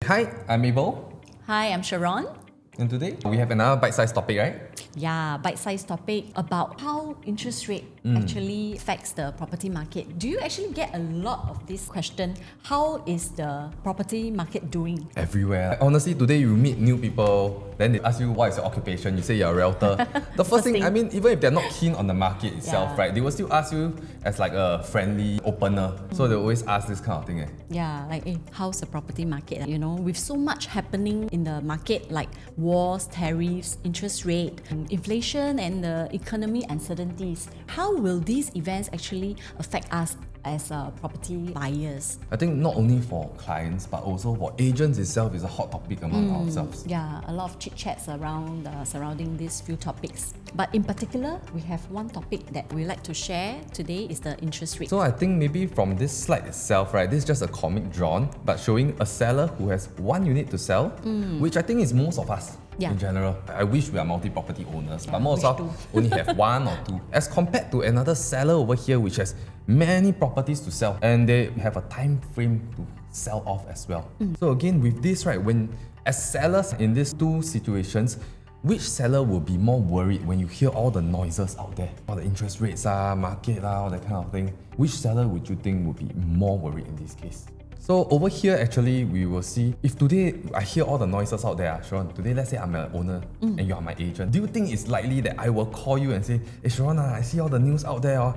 Hi, I'm Abel. Hi, I'm Sharon. And today we have another bite-sized topic, right? Yeah, bite-sized topic about how interest rate actually affects the property market. Do you actually get a lot of this question? How is the property market doing? Everywhere. Honestly, today you meet new people, then they ask you what is your occupation, you say you're a realtor. The first thing, I mean, even if they're not keen on the market itself, Yeah. right, they will still ask you as like a friendly opener. So they always ask this kind of thing. Yeah, like how's the property market? You know, with so much happening in the market like wars, tariffs, interest rate, inflation and the economy uncertainties, how will these events actually affect us as property buyers? I think not only for clients, but also for agents itself is a hot topic among ourselves. Yeah, a lot of chit chats around surrounding these few topics. But in particular, we have one topic that we like to share today is the interest rate. So I think maybe from this slide itself, right, this is just a comic drawn, but showing a seller who has one unit to sell, which I think is most of us. Yeah. In general, I wish we are multi-property owners, but most wish of us only have one or two. As compared to another seller over here, which has many properties to sell, and they have a time frame to sell off as well. So again, with this, right, when as sellers in these two situations, which seller will be more worried when you hear all the noises out there? All the interest rates, market, all that kind of thing. Which seller would you think would be more worried in this case? So over here, actually, we will see, if today I hear all the noises out there, Sharon, today let's say I'm an owner and you are my agent, do you think it's likely that I will call you and say, hey Sharon, I see all the news out there,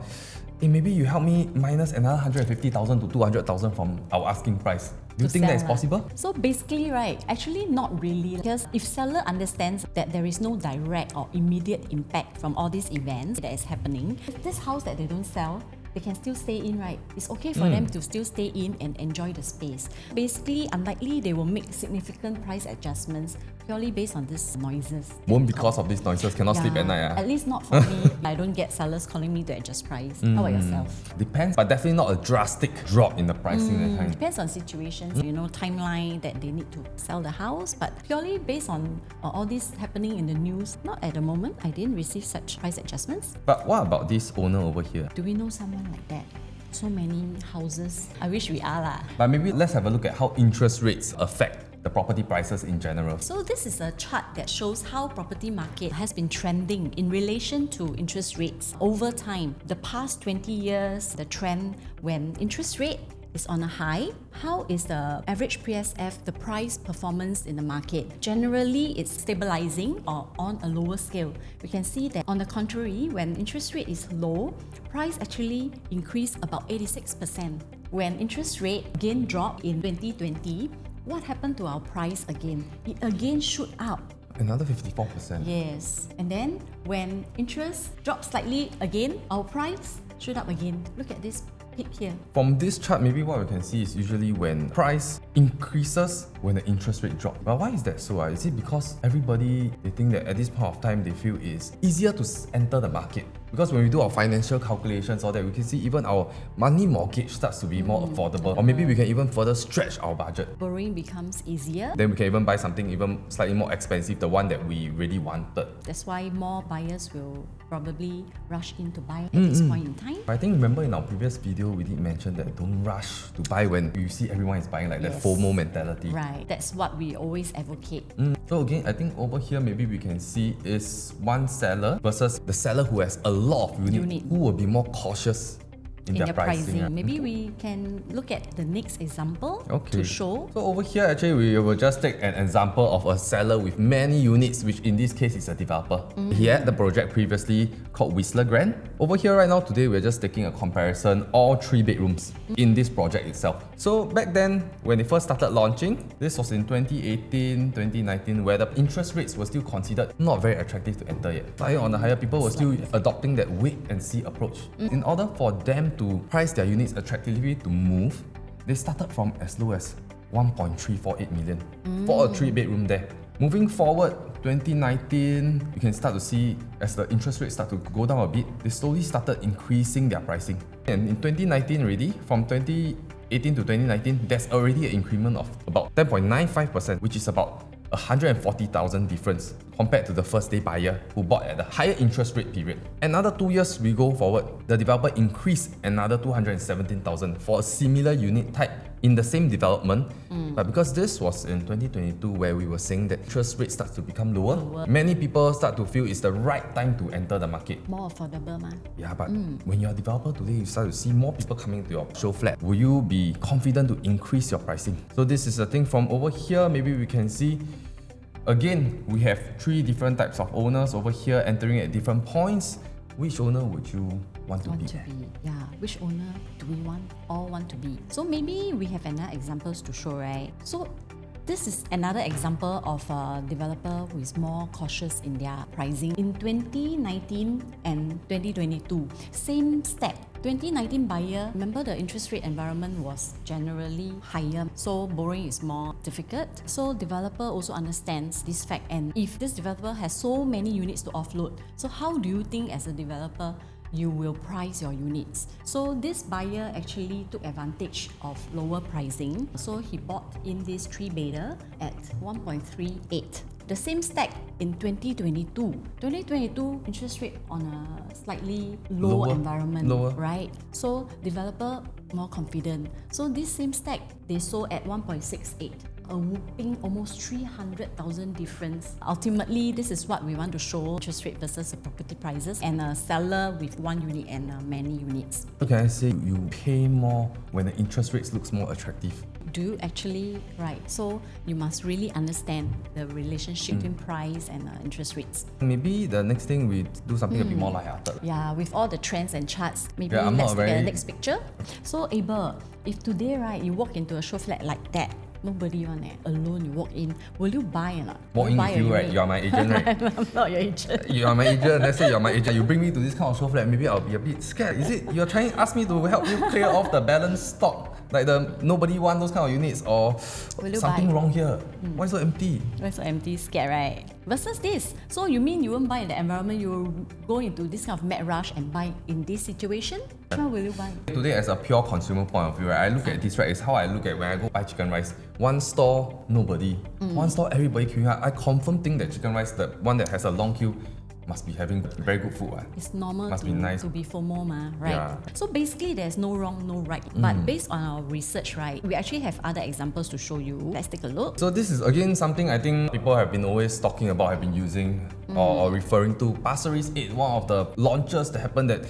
hey, maybe you help me minus another 150,000 to 200,000 from our asking price? Do you think that is possible? So basically, right, actually not really. Because if seller understands that there is no direct or immediate impact from all these events that is happening, if this house that they don't sell, they can still stay in, right? It's okay for them to still stay in and enjoy the space. Basically, unlikely they will make significant price adjustments purely based on these noises. Won't because of these noises, cannot sleep at night. At least not for me. I don't get sellers calling me to adjust price. How about yourself? Depends, but definitely not a drastic drop in the pricing. That kind. Depends on situations, you know, timeline that they need to sell the house, but purely based on all this happening in the news, not at the moment. I didn't receive such price adjustments. But what about this owner over here? Do we know someone like that? So many houses. I wish we are lah. But maybe let's have a look at how interest rates affect the property prices in general. So this is a chart that shows how property market has been trending in relation to interest rates over time. The past 20 years, the trend when interest rate is on a high, how is the average PSF, the price performance in the market? Generally, it's stabilizing or on a lower scale. We can see that on the contrary, when interest rate is low, price actually increased about 86%. When interest rate again dropped in 2020, what happened to our price again? It again shoot up. Another 54%. Yes. And then when interest dropped slightly again, our price shoot up again. Look at this peak here. From this chart, maybe what we can see is usually when price increases when the interest rate drops. But why is that so? Is it because everybody, they think that at this point of time, they feel it's easier to enter the market? Because when we do our financial calculations, all that, we can see even our money mortgage starts to be more affordable. Or maybe we can even further stretch our budget. Borrowing becomes easier. Then we can even buy something even slightly more expensive, the one that we really wanted. That's why more buyers will probably rush in to buy at this point in time. I think remember in our previous video, we did mention that don't rush to buy when you see everyone is buying, like that Yes. FOMO mentality. Right. That's what we always advocate. So again, I think over here maybe we can see is one seller versus the seller who has a lot of unit. Who will be more cautious in their pricing. Maybe we can look at the next example Okay. to show. So over here, actually, we will just take an example of a seller with many units, which in this case is a developer. He had the project previously called Whistler Grand. Over here right now, today, we're just taking a comparison, all 3 bedrooms in this project itself. So back then, when they first started launching, this was in 2018, 2019, where the interest rates were still considered not very attractive to enter yet. Higher on the higher, people were still adopting that wait and see approach. In order for them to price their units attractively to move, they started from as low as 1.348 million for a 3-bedroom there. Moving forward, 2019, you can start to see as the interest rates start to go down a bit, they slowly started increasing their pricing. And in 2019 already, from 2018 to 2019, there's already an increment of about 10.95%, which is about 140,000 difference compared to the first day buyer who bought at a higher interest rate period. Another 2 years we go forward, the developer increased another 217,000 for a similar unit type in the same development. But because this was in 2022 where we were saying that interest rates start to become lower, many people start to feel it's the right time to enter the market. More affordable, ma. Yeah, but when you're a developer today, you start to see more people coming to your show flat. Will you be confident to increase your pricing? So this is the thing from over here. Maybe we can see, again, we have 3 different types of owners over here entering at different points. Which owner would you want to be? Yeah, which owner do we all want to be? So maybe we have another examples to show, right? So this is another example of a developer who is more cautious in their pricing. In 2019 and 2022, same stack. 2019 buyer, remember the interest rate environment was generally higher, so borrowing is more difficult. So developer also understands this fact, and if this developer has so many units to offload, so how do you think as a developer you will price your units? So this buyer actually took advantage of lower pricing. So he bought in this 3-bedder at 1.38. The same stack in 2022. 2022 interest rate on a slightly low environment, right? So developer more confident. So this same stack they sold at 1.68. A whooping almost 300,000 difference. Ultimately, this is what we want to show: interest rate versus the property prices, and a seller with 1 unit and many units. So can I say you pay more when the interest rates looks more attractive? Do you actually, right? So you must really understand the relationship between price and interest rates. Maybe the next thing we do something a bit more lighthearted. Yeah, with all the trends and charts. Maybe Yeah, let's look at the next picture. So Abel, if today, right, you walk into a show flat like that, nobody on it, alone you walk in, will you buy or not? Walk in with you, right? You're my agent, right? I'm not your agent. You are my agent. Let's say you're my agent. You bring me to this kind of show flat, maybe I'll be a bit scared. Is it you're trying to ask me to help you clear off the balance stock? Like the nobody want those kind of units, or something buy? wrong here? Why so empty? Why so empty? Scared, right? Versus this. So you mean you won't buy in the environment, you will go into this kind of mad rush and buy in this situation? Which one will you buy? Today, as a pure consumer point of view, right, I look at this, right, is how I look at when I go buy chicken rice. One store, nobody. One store, everybody queuing up. I confirm think that chicken rice, the one that has a long queue, must be having very good food. It's normal Must be nice. to be FOMO, right? Yeah. So basically, there's no wrong, no right. But based on our research, right, we actually have other examples to show you. Let's take a look. So this is again something I think people have been always talking about, have been using or referring to. Pasir Ris 8, one of the launches that happened that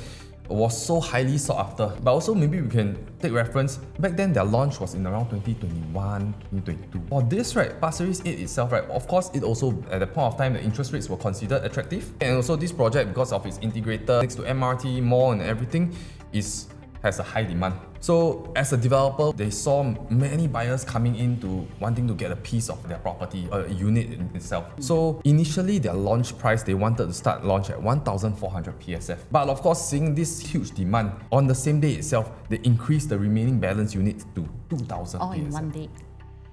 was so highly sought after. But also maybe we can take reference, back then their launch was in around 2021, 2022. For this, right, Pasir Ris 8 itself, right, of course it also, at the point of time, the interest rates were considered attractive. And also this project, because of its integrated next to MRT, mall and everything, has a high demand. So as a developer, they saw many buyers coming in to wanting to get a piece of their property, a unit in itself. So initially their launch price, they wanted to start launch at 1,400 PSF. But of course, seeing this huge demand, on the same day itself, they increased the remaining balance units to 2,000 All PSF. in one day.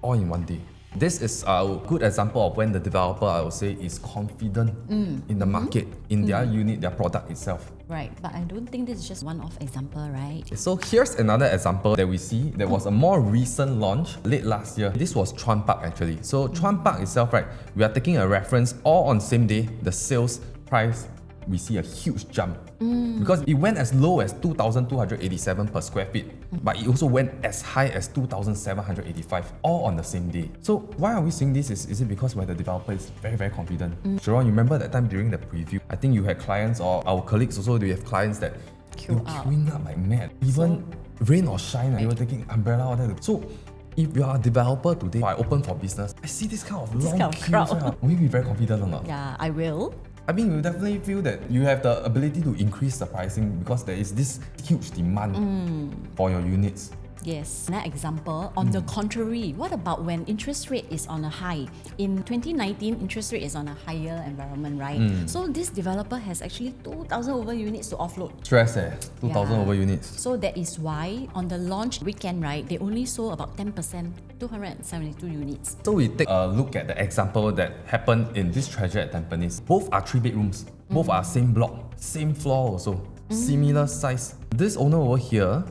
All in one day. This is a good example of when the developer, I would say, is confident in the market, in their unit, their product itself. Right, but I don't think this is just one-off example, right? So here's another example that we see. There was a more recent launch late last year. This was Chuan Park actually. So Chuan Park itself, right, we are taking a reference all on same day, the sales price, we see a huge jump. Because it went as low as 2,287 per square feet, but it also went as high as 2,785, all on the same day. So why are we seeing this? Is it because where the developer is very, very confident? Sharon, you remember that time during the preview, I think you had clients, or our colleagues also, we have clients that they were queuing up like mad. Even rain or shine, they were taking umbrella all that. So if you are a developer today, I open for business, I see this kind of long kind of queues, crowd. right? Will you be very confident or not? Yeah, I will. I mean, you definitely feel that you have the ability to increase the pricing because there is this huge demand for your units. Yes. Another example, on the contrary, what about when interest rate is on a high? In 2019, interest rate is on a higher environment, right? So this developer has actually 2,000 over units to offload. Stress 2,000 Yeah. over units. So that is why on the launch weekend, right, they only sold about 10%, 272 units. So we take a look at the example that happened in this Treasure at Tampines. Both are 3 bedrooms, both are same block, same floor also, similar size. This owner over here,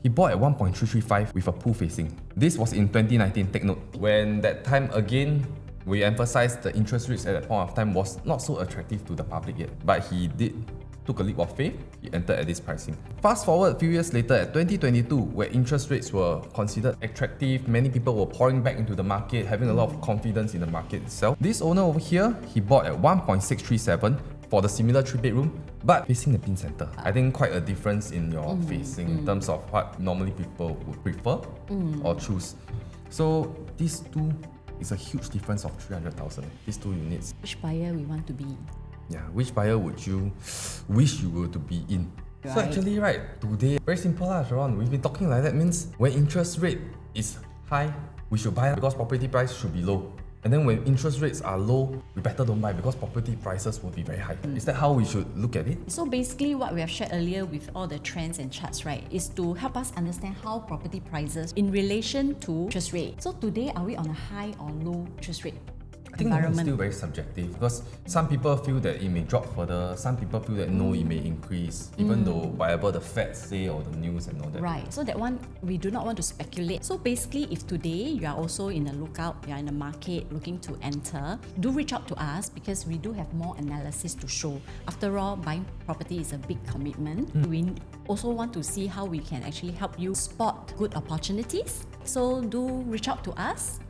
he bought at 1.335 with a pool facing. This was in 2019, take note. When that time again, we emphasized the interest rates at that point of time was not so attractive to the public yet. But he did took a leap of faith, he entered at this pricing. Fast forward a few years later at 2022, where interest rates were considered attractive, many people were pouring back into the market, having a lot of confidence in the market itself. This owner over here, he bought at 1.637 for the similar 3-bedroom, but facing the bin center. I think quite a difference in your facing in terms of what normally people would prefer or choose. So these two is a huge difference of 300,000. These two units. Which buyer we want to be? Yeah, which buyer would you wish you were to be in? So Right. actually, right, today, very simple lah, Sharon. We've been talking like that means when interest rate is high, we should buy because property price should be low. And then when interest rates are low, we better don't buy because property prices will be very high. Is that how we should look at it? So basically what we have shared earlier with all the trends and charts, right, is to help us understand how property prices in relation to interest rate. So today, are we on a high or low interest rate I think that is environment? still very subjective because some people feel that it may drop further, some people feel that no, it may increase, even though whatever the Fed say or the news and all that. Right, so that one we do not want to speculate. So basically, if today you are also in a lookout, you are in the market looking to enter, do reach out to us because we do have more analysis to show. After all, buying property is a big commitment. We also want to see how we can actually help you spot good opportunities. So do reach out to us.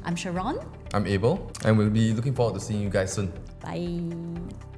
I'm Sharon. I'm Abel, and we'll be looking forward to seeing you guys soon. Bye.